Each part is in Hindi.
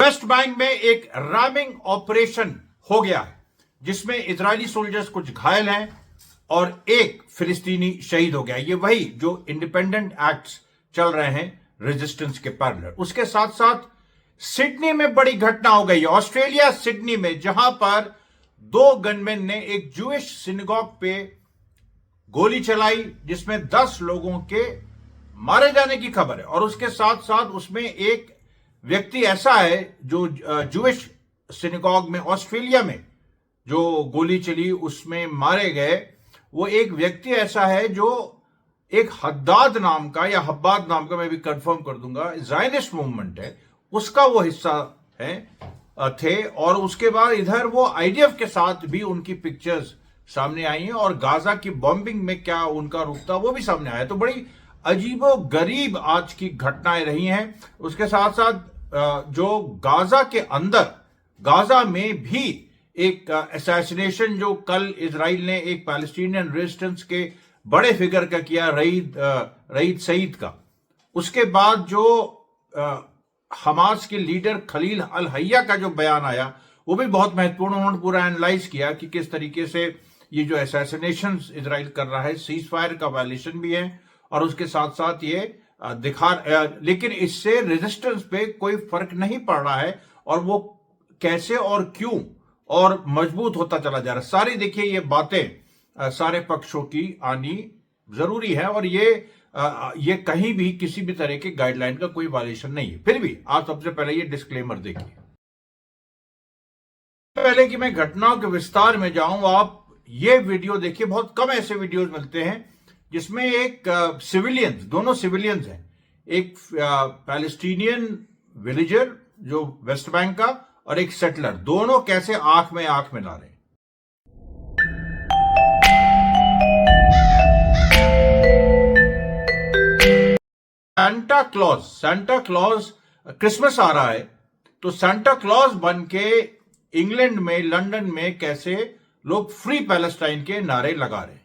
वेस्ट बैंक में एक रैमिंग ऑपरेशन हो गया है जिसमें इजरायली सोल्जर्स कुछ घायल हैं और एक फिलिस्तीनी शहीद हो गया। ये वही जो इंडिपेंडेंट एक्ट्स चल रहे हैं रेजिस्टेंस के पैरेलल। उसके साथ साथ सिडनी में बड़ी घटना हो गई, ऑस्ट्रेलिया सिडनी में, जहां पर दो गनमैन ने एक जूइश सिनेगॉग पे गोली चलाई जिसमें 10 लोगों के मारे जाने की खबर है। और उसके साथ साथ उसमें एक व्यक्ति ऐसा है जो जूइश सिनेगॉग में ऑस्ट्रेलिया में जो गोली चली उसमें मारे गए, वो एक व्यक्ति ऐसा है जो एक हद्दाद नाम का या हब्बाद नाम का, मैं भी कंफर्म कर दूंगा, ज़ायनिस्ट मूवमेंट है उसका वो हिस्सा है थे। और उसके बाद इधर वो आईडीएफ के साथ भी उनकी पिक्चर्स सामने आई हैं और गाजा की बॉम्बिंग में क्या उनका रुख था वो भी सामने आया। तो बड़ी अजीबो गरीब आज की घटनाएं रही हैं। उसके साथ साथ जो गाजा के अंदर, गाजा में भी एक असैसिनेशन जो कल इजराइल ने एक पैलेस्टीनियन रेजिस्टेंस के बड़े फिगर का किया, रईद सईद का। उसके बाद जो हमास के लीडर खलील अल हैया का जो बयान आया वो भी बहुत महत्वपूर्ण। उन्होंने पूरा एनालाइज किया कि किस तरीके से ये जो असैसिनेशन इजराइल कर रहा है सीज फायर का वायलेशन भी है और उसके साथ साथ ये लेकिन इससे रेजिस्टेंस पे कोई फर्क नहीं पड़ रहा है और वो कैसे और क्यों और मजबूत होता चला जा रहा है। सारी देखिए ये बातें सारे पक्षों की आनी जरूरी है और ये कहीं भी किसी भी तरह के गाइडलाइन का कोई वायलेशन नहीं है। फिर भी आप सबसे पहले ये डिस्क्लेमर देखिए। पहले कि मैं घटनाओं के विस्तार में जाऊं, आप ये वीडियो देखिए। बहुत कम ऐसे वीडियोस मिलते हैं जिसमें एक सिविलियंस, दोनों सिविलियंस हैं, एक पैलेस्टीनियन विलेजर जो वेस्ट बैंक का और एक सेटलर, दोनों कैसे आंख में आंख मिला रहे हैं। सांता क्लॉज क्रिसमस आ रहा है तो सांता क्लॉज बन के इंग्लैंड में, लंदन में कैसे लोग फ्री पैलेस्टाइन के नारे लगा रहे हैं।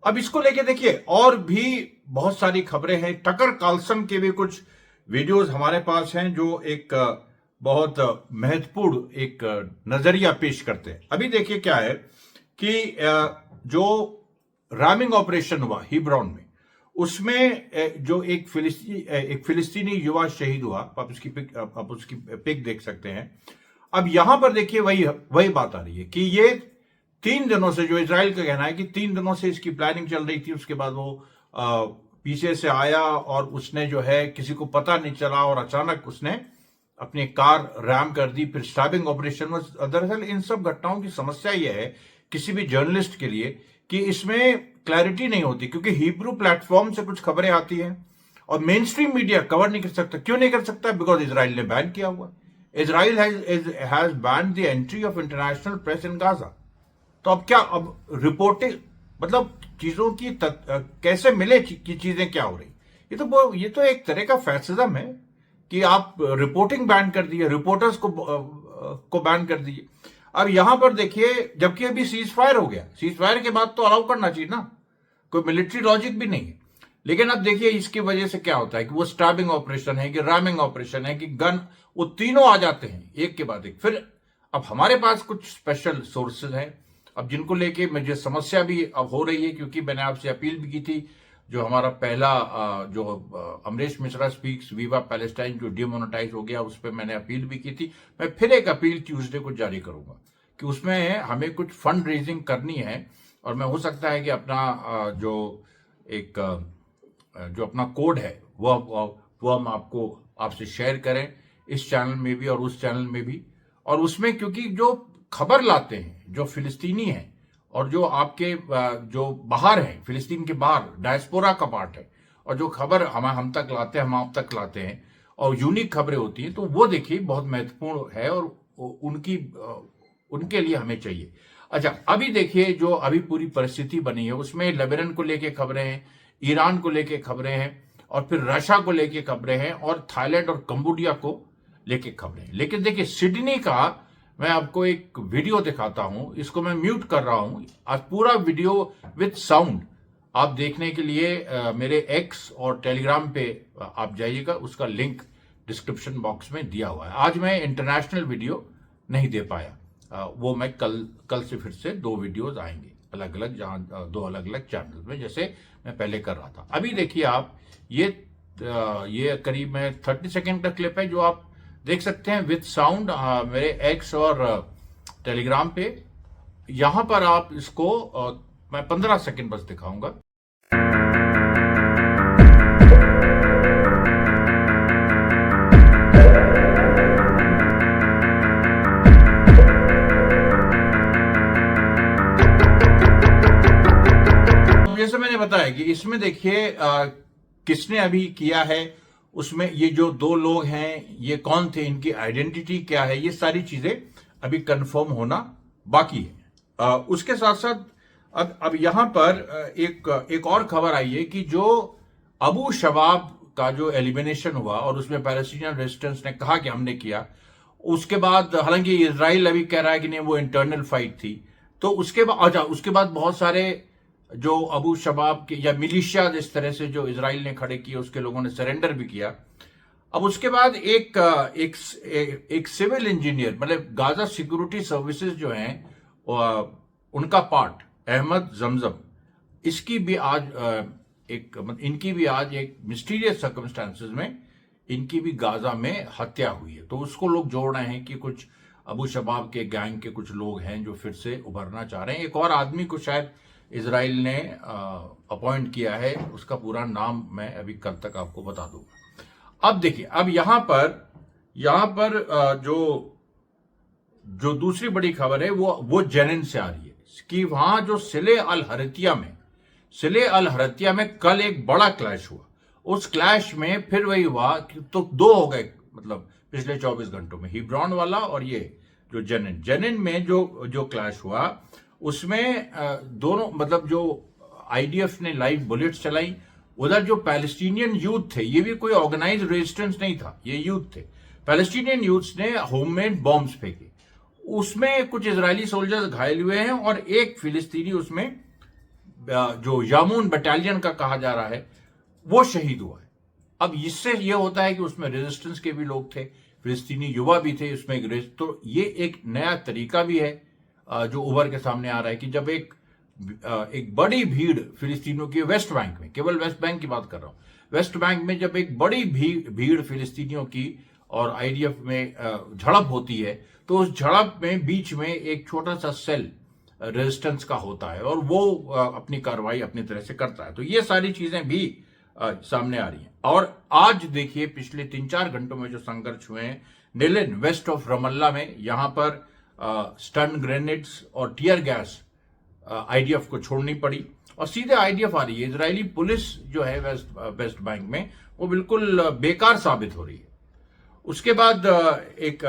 अब इसको लेके देखिए और भी बहुत सारी खबरें हैं। टकर कार्लसन के भी कुछ वीडियोस हमारे पास हैं जो एक बहुत महत्वपूर्ण एक नजरिया पेश करते हैं। अभी देखिए क्या है कि जो रैमिंग ऑपरेशन हुआ हिब्रॉन में, उसमें जो एक फिलिस्तीनी युवा शहीद हुआ, आप उसकी पिक देख सकते हैं। अब यहां पर देखिए वही बात आ रही है कि ये 3 दिनों से, जो इजराइल का कहना है कि 3 दिनों से इसकी प्लानिंग चल रही थी। उसके बाद वो पीछे से आया और उसने जो है किसी को पता नहीं चला और अचानक उसने अपनी कार रैम कर दी, फिर स्टैबिंग ऑपरेशन में। दरअसल इन सब घटनाओं की समस्या यह है किसी भी जर्नलिस्ट के लिए कि इसमें क्लैरिटी नहीं होती, क्योंकि हिब्रू प्लेटफॉर्म से कुछ खबरें आती हैं और मेन स्ट्रीम मीडिया कवर नहीं कर सकता। क्यों नहीं कर सकता? बिकॉज इजराइल ने बैन किया हुआ। Israel has banned the entry of international press in Gaza. तो अब क्या, अब रिपोर्टिंग मतलब चीजों की कैसे मिले कि चीजें क्या हो रही, ये तो एक तरह का फैसिज्म है कि आप रिपोर्टिंग बैन कर दिए, रिपोर्टर्स को बैन कर दिए। अब यहां पर देखिए, जबकि अभी सीज फायर हो गया, सीज फायर के बाद तो अलाउ करना चाहिए ना, कोई मिलिट्री लॉजिक भी नहीं है। लेकिन अब देखिए इसकी वजह से क्या होता है कि वो स्टैबिंग ऑपरेशन है कि रैमिंग ऑपरेशन है कि गन, वो तीनों आ जाते हैं एक के बाद एक। फिर अब हमारे पास कुछ स्पेशल सोर्सेज हैं अब जिनको लेके मुझे समस्या भी अब हो रही है, क्योंकि मैंने आपसे अपील भी की थी, जो हमारा पहला जो Amrish Mishra speaks Viva Palestine जो डिमोनेटाइज हो गया, उस पर मैंने अपील भी की थी। मैं फिर एक अपील ट्यूसडे को जारी करूंगा कि उसमें हमें कुछ फंड रेजिंग करनी है और मैं हो सकता है कि अपना जो अपना कोड है वो हम आपसे शेयर करें इस चैनल में भी और उस चैनल में भी। और उसमें क्योंकि जो खबर लाते हैं जो फिलिस्तीनी हैं और जो आपके जो बाहर हैं, फिलिस्तीन के बाहर डायस्पोरा का पार्ट है, और जो खबर हम तक लाते हैं, हम आप तक लाते हैं और यूनिक खबरें होती हैं, तो वो देखिए बहुत महत्वपूर्ण है और उनके लिए हमें चाहिए। अच्छा, अभी देखिए जो अभी पूरी परिस्थिति बनी है उसमें लेबनान को लेके खबरें हैं, ईरान को लेके खबरें हैं और फिर रशिया को लेके खबरें हैं और थाईलैंड और कंबोडिया को लेके खबरें हैं। लेकिन देखिए सिडनी का मैं आपको एक वीडियो दिखाता हूं। इसको मैं म्यूट कर रहा हूं। आज पूरा वीडियो विद साउंड आप देखने के लिए मेरे एक्स और टेलीग्राम पे आप जाइएगा, उसका लिंक डिस्क्रिप्शन बॉक्स में दिया हुआ है। आज मैं इंटरनेशनल वीडियो नहीं दे पाया, वो मैं कल से फिर से 2 वीडियोज आएंगे अलग अलग, जहां 2 अलग अलग चैनल में, जैसे मैं पहले कर रहा था। अभी देखिए आप, ये करीब में 30 सेकेंड का क्लिप है जो आप देख सकते हैं विद साउंड मेरे एक्स और टेलीग्राम पे। यहां पर आप इसको मैं 15 सेकेंड बस दिखाऊंगा। जैसे मैंने बताया कि इसमें देखिए किसने अभी किया है, उसमें ये जो 2 लोग हैं ये कौन थे, इनकी आइडेंटिटी क्या है, ये सारी चीजें अभी कंफर्म होना बाकी है। उसके साथ साथ अब यहां पर एक और खबर आई है कि जो अबू शबाब का जो एलिमिनेशन हुआ और उसमें पैलेस्टीनियन रेजिस्टेंस ने कहा कि हमने किया, उसके बाद हालांकि इजराइल अभी कह रहा है कि नहीं वो इंटरनल फाइट थी, तो उसके बाद बहुत सारे जो अबू शबाब के या मिलिशिया इस तरह से जो इजराइल ने खड़े किए, उसके लोगों ने सरेंडर भी किया। अब उसके बाद एक सिविल इंजीनियर, मतलब गाजा सिक्योरिटी सर्विसेज जो हैं उनका पार्ट अहमद जमजम, इसकी भी आज इनकी भी आज एक मिस्टीरियस सर्कमस्टांसेस में इनकी भी गाजा में हत्या हुई है। तो उसको लोग जोड़ रहे हैं कि कुछ अबू शबाब के गैंग के कुछ लोग हैं जो फिर से उभरना चाह रहे हैं। एक और आदमी को शायद इजराइल ने अपॉइंट किया है, उसका पूरा नाम मैं अभी कल तक आपको बता दूंगा। अब देखिए, अब यहां पर जो दूसरी बड़ी खबर है वो जेनिन से आ रही है कि वहां जो सिले अल हरतिया में कल एक बड़ा क्लैश हुआ। उस क्लैश में फिर वही हुआ कि तो 2 हो गए, मतलब पिछले 24 घंटों में, हिब्रॉन वाला और ये जो जेनिन में जो क्लैश हुआ, उसमें दोनों, मतलब जो आईडीएफ ने लाइव बुलेट्स चलाई, उधर जो पैलेस्टीनियन यूथ थे, ये भी कोई ऑर्गेनाइज रेजिस्टेंस नहीं था, ये यूथ थे, पैलेस्टीनियन यूथ्स ने होममेड बॉम्ब्स फेंके, उसमें कुछ इजरायली सोल्जर्स घायल हुए हैं और एक फिलिस्तीनी उसमें जो यामून बटालियन का कहा जा रहा है वो शहीद हुआ है। अब इससे ये होता है कि उसमें रेजिस्टेंस के भी लोग थे, फिलिस्तीनी युवा भी थे उसमें, तो ये एक नया तरीका भी है जो उभर के सामने आ रहा है कि जब एक बड़ी भीड़ फिलिस्तीनियों की वेस्ट बैंक में, केवल वेस्ट बैंक की बात कर रहा हूं, वेस्ट बैंक में जब एक बड़ी भीड़ फिलिस्तीनियों की और आईडीएफ में झड़प होती है, तो उस झड़प में बीच में एक छोटा सा सेल रेजिस्टेंस का होता है और वो अपनी कार्रवाई अपनी तरह से करता है। तो ये सारी चीजें भी सामने आ रही हैं। और आज देखिए पिछले 3-4 घंटों में जो संघर्ष हुए हैं नेलिन वेस्ट ऑफ रमल्ला में, यहां पर स्टन ग्रेनेड्स और टीयर गैस आईडीएफ को छोड़नी पड़ी और सीधे आईडीएफ आ रही है। इजरायली पुलिस जो है वेस्ट बैंक में वो बिल्कुल बेकार साबित हो रही है। उसके बाद एक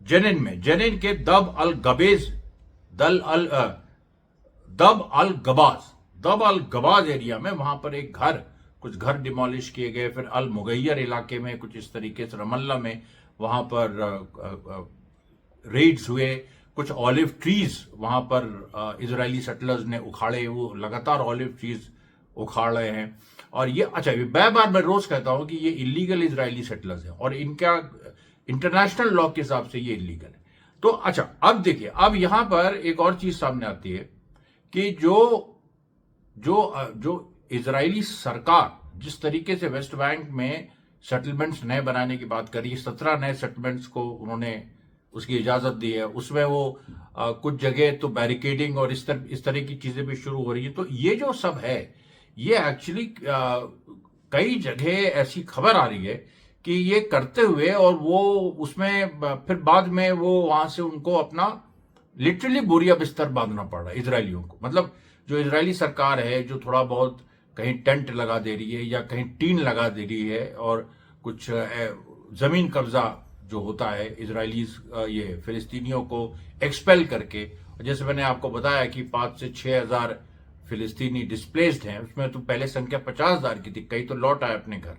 जेनिन के दब अल गबाज एरिया में, वहां पर कुछ घर डिमोलिश किए गए। फिर अल मुगैयर इलाके में कुछ इस तरीके से, रमल्ला में वहां पर रेड्स हुए। कुछ ऑलिव ट्रीज वहां पर इजरायली सेटलर्स ने उखाड़े, वो लगातार ऑलिव ट्रीज उखाड़ रहे हैं। और ये बार मैं रोज कहता हूं कि ये इलीगल इजरायली सेटलर्स हैं और इनका इंटरनेशनल लॉ के हिसाब से ये इलीगल है। तो अब देखिए, अब यहां पर एक और चीज सामने आती है कि जो इजरायली सरकार जिस तरीके से वेस्ट बैंक में सेटलमेंट्स नए बनाने की बात करी, 17 नए सेटलमेंट्स को उन्होंने उसकी इजाजत दी है, उसमें वो कुछ जगह तो बैरिकेडिंग और इस तरह की चीजें भी शुरू हो रही है। तो ये जो सब है, ये एक्चुअली कई जगह ऐसी खबर आ रही है कि ये करते हुए और वो उसमें फिर बाद में वो वहां से उनको अपना लिटरली बोरिया बिस्तर बांधना पड़ रहा है इजरायलियों को। मतलब जो इजरायली सरकार है, जो थोड़ा बहुत कहीं टेंट लगा दे रही है या कहीं टीन लगा दे रही है और कुछ जमीन कब्जा जो होता है इजरायलीज ये फिलिस्तीनियों को एक्सपेल करके, जैसे मैंने आपको बताया कि 5 से 6 हजार फिलिस्तीनी डिस्प्लेस्ड हैं, उसमें तो पहले संख्या 50,000 की थी, कई तो लौट आए अपने घर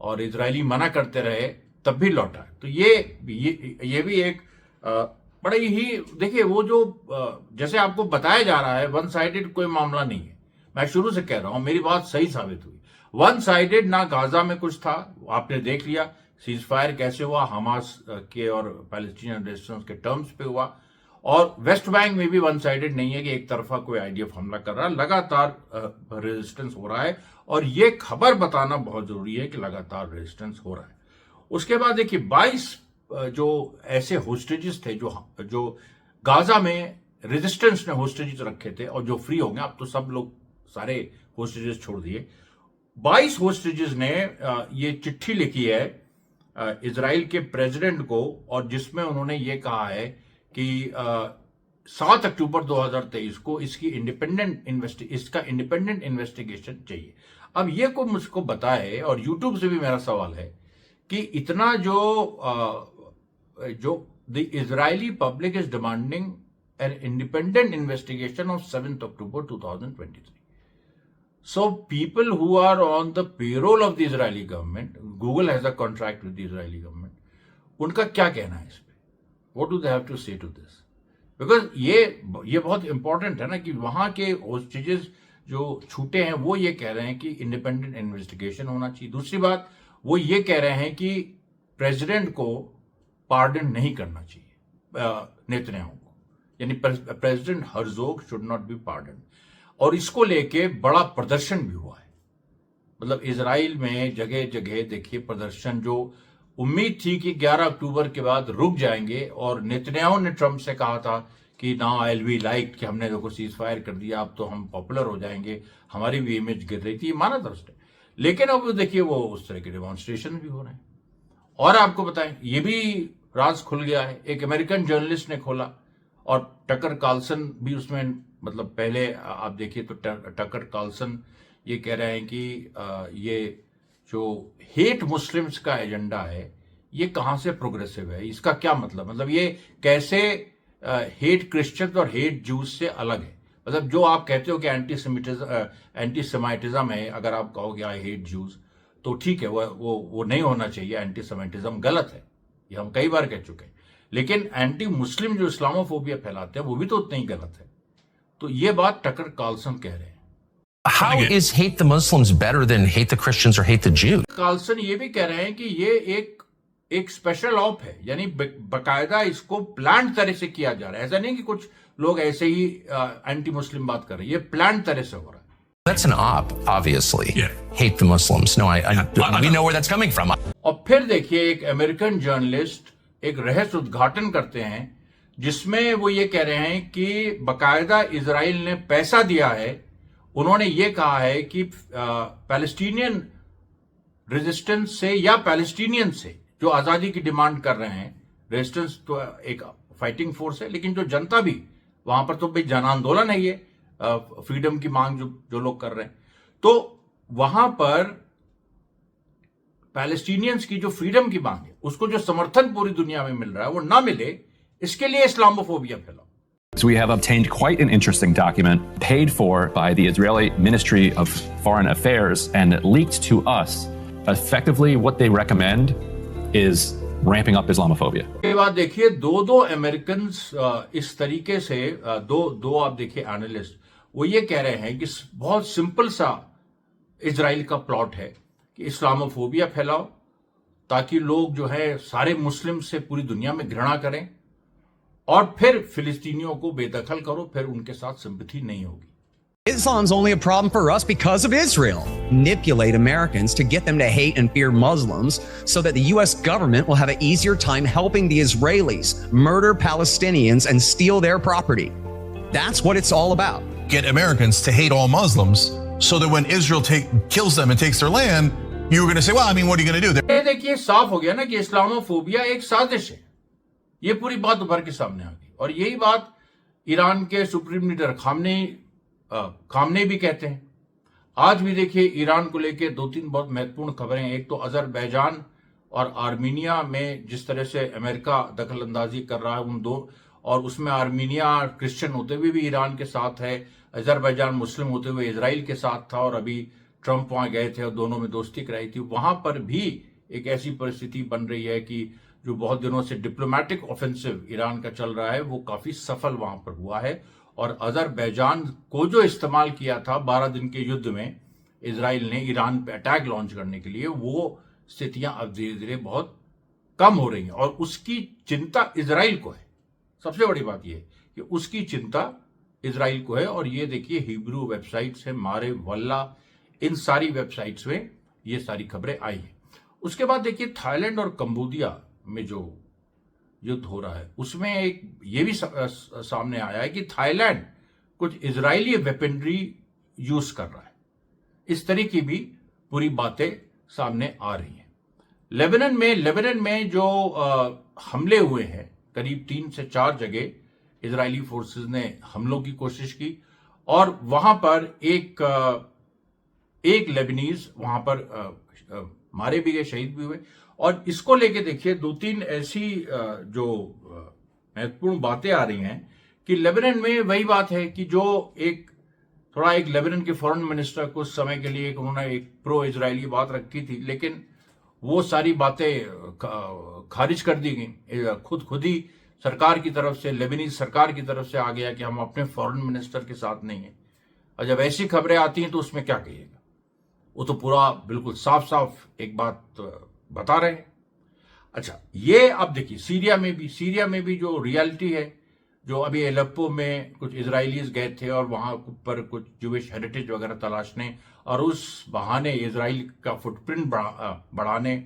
और इजरायली मना करते रहे तब भी लौटा। तो ये भी एक बड़े ही देखिए वो जो जैसे आपको बताया जा रहा है वन साइडेड कोई मामला नहीं है। मैं शुरू से कह रहा हूं, मेरी बात सही साबित हुई। वन साइडेड ना गाजा में कुछ था, आपने देख लिया सीज फायर कैसे हुआ, हमास के और पैलेस्टीनियन रेजिस्टेंस के टर्म्स पे हुआ। और वेस्ट बैंक में भी वन साइडेड नहीं है कि एक तरफा कोई आईडीएफ हमला कर रहा है, लगातार रेजिस्टेंस हो रहा है और ये खबर बताना बहुत जरूरी है कि लगातार रेजिस्टेंस हो रहा है। उसके बाद देखिए 22 जो ऐसे होस्टेजेस थे जो गाजा में रेजिस्टेंस ने होस्टेजेस रखे थे और जो फ्री हो गए, अब तो सब लोग सारे होस्टेजेस छोड़ दिए। 22 होस्टेजेस ने ये चिट्ठी लिखी है इजराइल के प्रेसिडेंट को और जिसमें उन्होंने ये कहा है कि 7 अक्टूबर 2023 को इसका इंडिपेंडेंट इन्वेस्टिगेशन चाहिए। अब ये कोई मुझको बताए, और यूट्यूब से भी मेरा सवाल है कि इतना जो the Israeli public is demanding an independent investigation of 7 October 2023. So people who are on the payroll of the Israeli government, Google has a contract with the Israeli government, उनका क्या कहना है इस पे? What do they have to say to this? Because ये बहुत इंपॉर्टेंट है ना कि वहां के होस्टेजेस जो छूटे हैं वो ये कह रहे हैं कि इंडिपेंडेंट इन्वेस्टिगेशन होना चाहिए। दूसरी बात वो ये कह रहे हैं कि प्रेसिडेंट को पार्डन नहीं करना चाहिए नेतन्याहू को, यानी president Herzog should not be pardon. और इसको लेके बड़ा प्रदर्शन भी हुआ है, मतलब इजराइल में जगह जगह देखिए प्रदर्शन, जो उम्मीद थी कि 11 अक्टूबर के बाद रुक जाएंगे। और नेतन्याहू ने ट्रंप से कहा था कि ना आई विल बी लाइक कि हमने देखो सीज फायर कर दिया, अब तो हम पॉपुलर हो जाएंगे, हमारी भी इमेज गिर रही थी, माना था उसने। लेकिन अब देखिए वो उस तरह के डेमोन्स्ट्रेशन भी हो रहे हैं। और आपको बताएं ये भी राज खुल गया है, एक अमेरिकन जर्नलिस्ट ने खोला और टकर कार्लसन भी उसमें, मतलब पहले आप देखिए तो टकर कार्लसन ये कह रहे हैं कि ये जो हेट मुस्लिम्स का एजेंडा है ये कहां से प्रोग्रेसिव है, इसका क्या मतलब ये कैसे हेट क्रिश्चियंस और हेट जूस से अलग है। मतलब जो आप कहते हो कि एंटी सेमाइटिज्म है, अगर आप कहोगे आई हेट जूस तो ठीक है, वो नहीं होना चाहिए, एंटी सेमाइटिज्म गलत है, ये हम कई बार कह चुके हैं। लेकिन एंटी मुस्लिम जो इस्लामोफोबिया फैलाते हैं वो भी तो उतना ही गलत है। तो ये बात टकर कार्लसन कह रहे हैं। How is hate the Muslims better than hate the Christians or hate the Jews? Carlson ये भी कह रहे हैं कि ये एक स्पेशल ऑप है, यानी बकायदा इसको प्लान तरह से किया जा रहा है। ऐसा नहीं कि कुछ लोग ऐसे ही एंटी मुस्लिम बात कर रहे हैं, ये प्लान तरह से हो रहा है। That's an op, obviously. Yeah. Hate the Muslims. No, we know where that's coming from. और फिर देखिए एक अमेरिकन जर्नलिस्ट एक रहस्य उद्घाटन करते हैं जिसमें वो ये कह रहे हैं कि बकायदा इजराइल ने पैसा दिया है। उन्होंने ये कहा है कि पैलेस्टीनियन रेजिस्टेंस से या पैलेस्टीनियन से जो आजादी की डिमांड कर रहे हैं, रेजिस्टेंस तो एक फाइटिंग फोर्स है, लेकिन जो जनता भी वहां पर तो भाई जन आंदोलन है, ये फ्रीडम की मांग जो लोग कर रहे हैं, तो वहां पर पैलेस्टीनियंस की जो फ्रीडम की मांग है उसको जो समर्थन पूरी दुनिया में मिल रहा है वो ना मिले, इसके लिए Islamophobia फैलाओ। So we have obtained quite an interesting document paid for by the Israeli Ministry of Foreign Affairs and leaked to us. Effectively, what they recommend is ramping up Islamophobia. ये बात देखिए, दो अमेरिकन इस तरीके से दो आप देखिए एनालिस्ट वो ये कह रहे हैं कि बहुत सिंपल सा इजराइल का प्लॉट है कि इस्लामोफोबिया फैलाओ ताकि लोग जो है सारे मुस्लिम से पूरी दुनिया में घृणा करें और फिर फिलिस्तीनियों को बेदखल करो, फिर उनके साथ सिंपैथी नहीं होगी। Islam's only a problem for us because of Israel. Manipulate Americans to get them to hate and fear Muslims so that the U.S. government will have an easier time helping the Israelis murder Palestinians and steal their property. That's what it's all about. Get Americans to hate all Muslims so that when Israel kills them and takes their land, you're going to say, well, I mean, what are you going to do? ये देखिए साफ हो गया ना कि इस्लामोफोबिया एक साजिश है। ये पूरी बात उभर के सामने आ गई और यही बात ईरान के सुप्रीम लीडर खामने भी कहते हैं। आज भी देखिए ईरान को लेके 2-3 बहुत महत्वपूर्ण खबरें हैं। एक तो अजरबैजान और आर्मीनिया में जिस तरह से अमेरिका दखल अंदाजी कर रहा है उन दो, और उसमें आर्मीनिया क्रिश्चियन होते हुए भी ईरान के साथ है, अजरबैजान मुस्लिम होते हुए इजराइल के साथ था, और अभी ट्रंप वहां गए थे और दोनों में दोस्ती कराई थी। वहां पर भी एक ऐसी परिस्थिति बन रही है कि जो बहुत दिनों से डिप्लोमेटिक ऑफेंसिव ईरान का चल रहा है वो काफी सफल वहां पर हुआ है। और अजरबैजान को जो इस्तेमाल किया था 12 दिन के युद्ध में इजराइल ने ईरान पे अटैक लॉन्च करने के लिए, वो स्थितियां अब धीरे धीरे बहुत कम हो रही हैं और उसकी चिंता इजराइल को है। सबसे बड़ी बात यह है कि उसकी चिंता इजराइल को है। और ये देखिए हिब्रू वेबसाइट्स है, मारे वल्ला, इन सारी वेबसाइट्स में ये सारी खबरें आई हैं। उसके बाद देखिए थाईलैंड और कंबोडिया में जो युद्ध हो रहा है उसमें एक ये भी सामने आया है कि थाईलैंड कुछ इजरायली वेपनरी यूज कर रहा है। इस तरह की भी पूरी बातें सामने आ रही हैं। लेबनान में जो हमले हुए हैं, करीब 3 से 4 जगह इजरायली फोर्सेस ने हमलों की कोशिश की और वहां पर एक लेबनीज वहां पर मारे भी गए, शहीद भी हुए। और इसको लेके देखिए 2-3 ऐसी जो महत्वपूर्ण बातें आ रही हैं कि लेबनान में वही बात है कि जो एक लेबनान के फॉरेन मिनिस्टर को उस समय के लिए उन्होंने एक प्रो इजरायली बात रखी थी, लेकिन वो सारी बातें खारिज कर दी गई। खुद ही सरकार की तरफ से, लेबनीज सरकार की तरफ से आ गया कि हम अपने फॉरेन मिनिस्टर के साथ नहीं है। और जब ऐसी खबरें आती हैं तो उसमें क्या कहिएगा, वो तो पूरा बिल्कुल साफ साफ एक बात बता रहे हैं। अच्छा, ये अब देखिए सीरिया में भी जो रियलिटी है, जो अभी एलेप्पो में कुछ इजरायलीज गए थे और वहां पर कुछ ज्यूइश हेरिटेज वगैरह तलाशने और उस बहाने इजराइल का फुटप्रिंट बढ़ाने,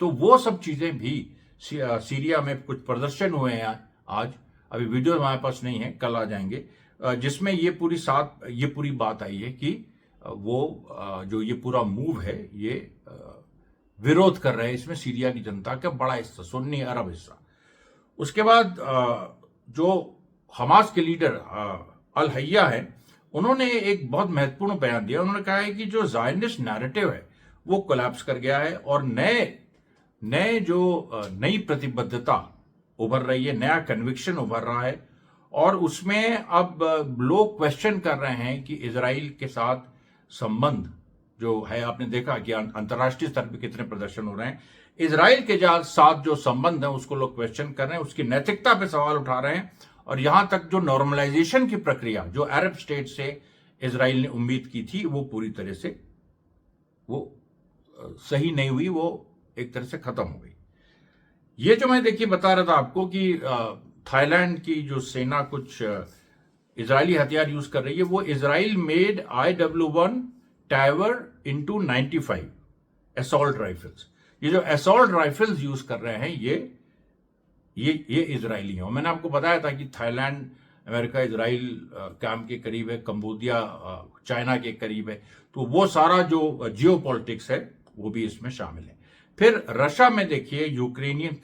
तो वो सब चीजें भी सीरिया में कुछ प्रदर्शन हुए हैं आज। अभी वीडियो हमारे पास नहीं है, कल आ जाएंगे, जिसमें ये पूरी बात आई है कि वो जो ये पूरा मूव है ये विरोध कर रहे हैं इसमें सीरिया की जनता का बड़ा हिस्सा, सुन्नी अरब हिस्सा। उसके बाद जो हमास के लीडर अल हय्या है, उन्होंने एक बहुत महत्वपूर्ण बयान दिया। उन्होंने कहा है कि जो ज़ायनिस्ट नैरेटिव है वो कोलैप्स कर गया है और नई प्रतिबद्धता उभर रही है, नया कन्विक्शन उभर रहा है। और उसमें अब लोग क्वेश्चन कर रहे हैं कि इजराइल के साथ संबंध जो है, आपने देखा कि अंतर्राष्ट्रीय स्तर पर कितने प्रदर्शन हो रहे हैं, इजराइल के साथ जो संबंध है उसको लोग क्वेश्चन कर रहे हैं, उसकी नैतिकता पे सवाल उठा रहे हैं। और यहां तक जो नॉर्मलाइजेशन की प्रक्रिया जो अरब स्टेट से इजराइल ने उम्मीद की थी वो पूरी तरह से वो सही नहीं हुई, वो एक तरह से खत्म हो गई। ये जो मैं देखिए बता रहा था आपको कि थाईलैंड की जो सेना कुछ इजरायली हथियार यूज कर रही है, वो Israel made IW-1 Tavor into 95 assault rifles. ये जो असॉल्ट राइफल्स यूज कर रहे हैं ये इजरायली हैं। मैंने आपको बताया था कि थाईलैंड अमेरिका इजराइल कैंप के करीब है, कंबोडिया चाइना के करीब है, तो वो सारा जो जियो पॉलिटिक्स है वो भी इसमें शामिल है। फिर रशिया में देखिए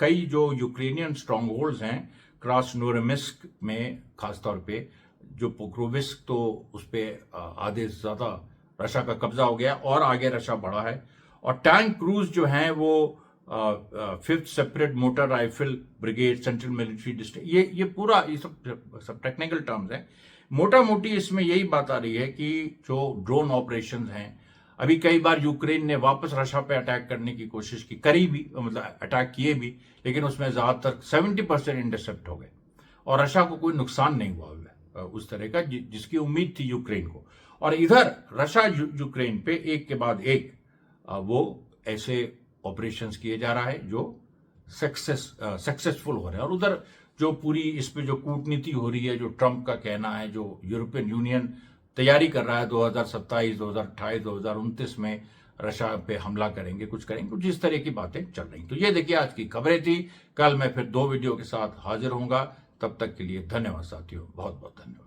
कई जो यूक्रेनियन स्ट्रांग होल्ड्स हैं, क्रास्नोयर्स्क में खासतौर पे, जो पोक्रोविस्क, तो उस पर आधे से ज्यादा रशिया का कब्जा हो गया और आगे रशिया बढ़ा है। और टैंक क्रूज जो हैं वो 5th separate motor rifle brigade, central military district, ये पूरा ये सब टेक्निकल टर्म्स हैं। मोटा मोटी इसमें यही बात आ रही है कि जो ड्रोन ऑपरेशंस हैं, अभी कई बार यूक्रेन ने वापस रशिया पे अटैक करने की कोशिश की, करी भी, मतलब अटैक किए भी, लेकिन उसमें ज्यादातर 70% इंटरसेप्ट हो गए और रशिया को कोई नुकसान नहीं हुआ उस तरह का जिसकी उम्मीद थी यूक्रेन को। और इधर रशिया यूक्रेन पे एक के बाद एक वो ऐसे ऑपरेशंस किए जा रहा है जो सक्सेसफुल हो रहे हैं। और उधर जो पूरी इस पे जो कूटनीति हो रही है, जो ट्रंप का कहना है, जो यूरोपियन यूनियन तैयारी कर रहा है 2027, 2028, 2029 में रशिया पे हमला करेंगे, कुछ इस तरह की बातें चल रही। तो ये देखिए आज की खबरें थी। कल मैं फिर 2 वीडियो के साथ हाजिर होऊंगा। तब तक के लिए धन्यवाद साथियों, बहुत बहुत धन्यवाद।